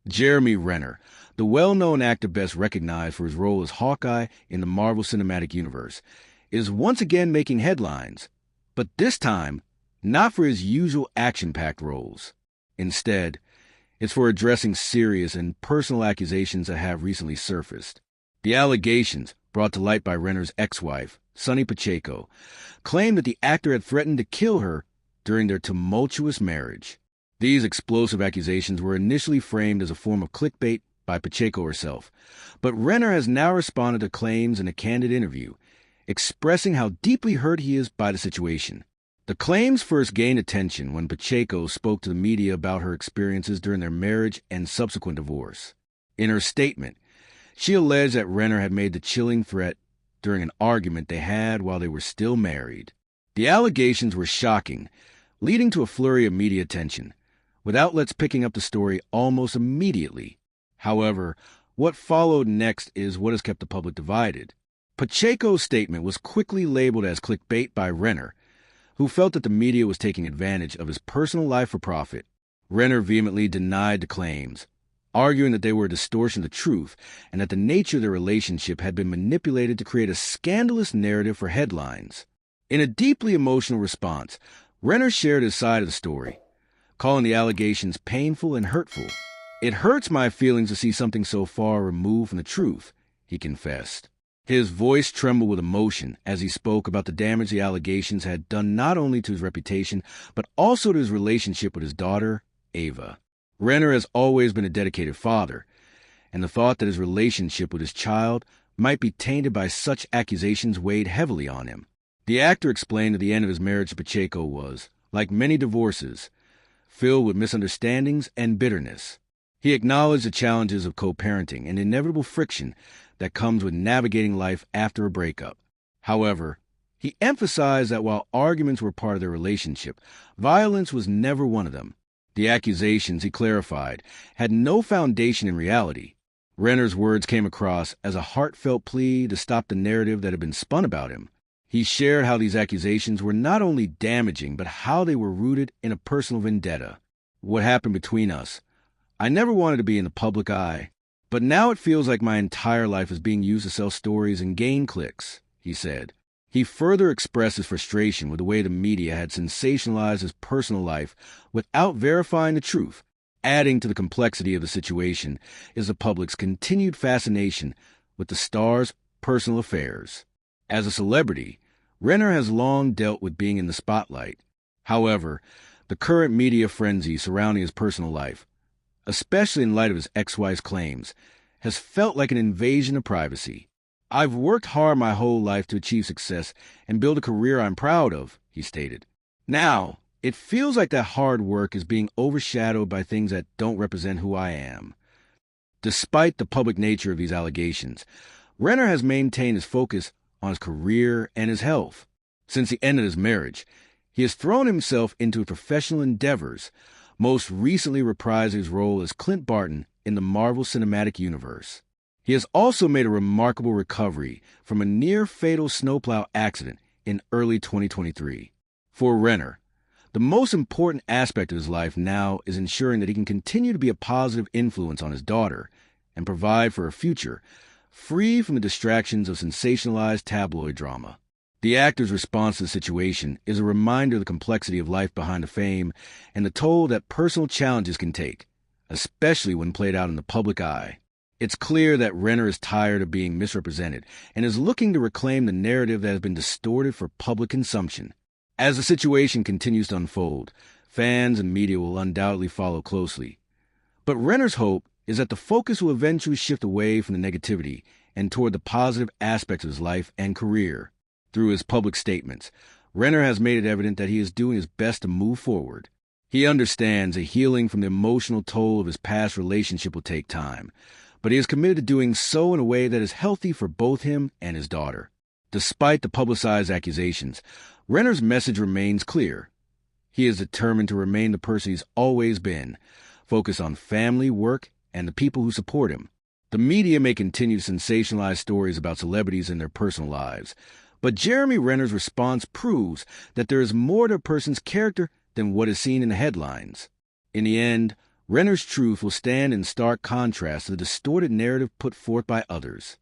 Jeremy Renner, the well-known actor best recognized for his role as Hawkeye in the Marvel Cinematic Universe, is once again making headlines, but this time, not for his usual action-packed roles. Instead, it's for addressing serious and personal accusations that have recently surfaced. The allegations, brought to light by Renner's ex-wife, Sonny Pacheco, claim that the actor had threatened to kill her during their tumultuous marriage. These explosive accusations were initially framed as a form of clickbait by Pacheco herself, but Renner has now responded to claims in a candid interview, expressing how deeply hurt he is by the situation. The claims first gained attention when Pacheco spoke to the media about her experiences during their marriage and subsequent divorce. In her statement, she alleged that Renner had made the chilling threat during an argument they had while they were still married. The allegations were shocking, leading to a flurry of media attention, with outlets picking up the story almost immediately. However, what followed next is what has kept the public divided. Pacheco's statement was quickly labeled as clickbait by Renner, who felt that the media was taking advantage of his personal life for profit. Renner vehemently denied the claims, arguing that they were a distortion of the truth and that the nature of their relationship had been manipulated to create a scandalous narrative for headlines. In a deeply emotional response, Renner shared his side of the story, calling the allegations painful and hurtful. "It hurts my feelings to see something so far removed from the truth," he confessed. His voice trembled with emotion as he spoke about the damage the allegations had done not only to his reputation, but also to his relationship with his daughter, Ava. Renner has always been a dedicated father, and the thought that his relationship with his child might be tainted by such accusations weighed heavily on him. The actor explained that the end of his marriage to Pacheco was, like many divorces, filled with misunderstandings and bitterness. He acknowledged the challenges of co-parenting and the inevitable friction that comes with navigating life after a breakup. However, he emphasized that while arguments were part of their relationship, violence was never one of them. The accusations, he clarified, had no foundation in reality. Renner's words came across as a heartfelt plea to stop the narrative that had been spun about him. He shared how these accusations were not only damaging, but how they were rooted in a personal vendetta. "What happened between us? I never wanted to be in the public eye, but now it feels like my entire life is being used to sell stories and gain clicks," he said. He further expressed his frustration with the way the media had sensationalized his personal life without verifying the truth. Adding to the complexity of the situation is the public's continued fascination with the star's personal affairs. As a celebrity, Renner has long dealt with being in the spotlight. However, the current media frenzy surrounding his personal life, especially in light of his ex-wife's claims, has felt like an invasion of privacy. "I've worked hard my whole life to achieve success and build a career I'm proud of," he stated. "Now, it feels like that hard work is being overshadowed by things that don't represent who I am." Despite the public nature of these allegations, Renner has maintained his focus on his career and his health. Since the end of his marriage, he has thrown himself into professional endeavors, most recently reprising his role as Clint Barton in the Marvel Cinematic Universe. He has also made a remarkable recovery from a near-fatal snowplow accident in early 2023. For Renner, the most important aspect of his life now is ensuring that he can continue to be a positive influence on his daughter and provide for a future free from the distractions of sensationalized tabloid drama. The actor's response to the situation is a reminder of the complexity of life behind the fame and the toll that personal challenges can take, especially when played out in the public eye. It's clear that Renner is tired of being misrepresented and is looking to reclaim the narrative that has been distorted for public consumption. As the situation continues to unfold, fans and media will undoubtedly follow closely. But Renner's hope is that the focus will eventually shift away from the negativity and toward the positive aspects of his life and career. Through his public statements, Renner has made it evident that he is doing his best to move forward. He understands that healing from the emotional toll of his past relationship will take time, but he is committed to doing so in a way that is healthy for both him and his daughter. Despite the publicized accusations, Renner's message remains clear. He is determined to remain the person he's always been, focused on family, work, and the people who support him. The media may continue to sensationalize stories about celebrities and their personal lives, but Jeremy Renner's response proves that there is more to a person's character than what is seen in the headlines. In the end, Renner's truth will stand in stark contrast to the distorted narrative put forth by others.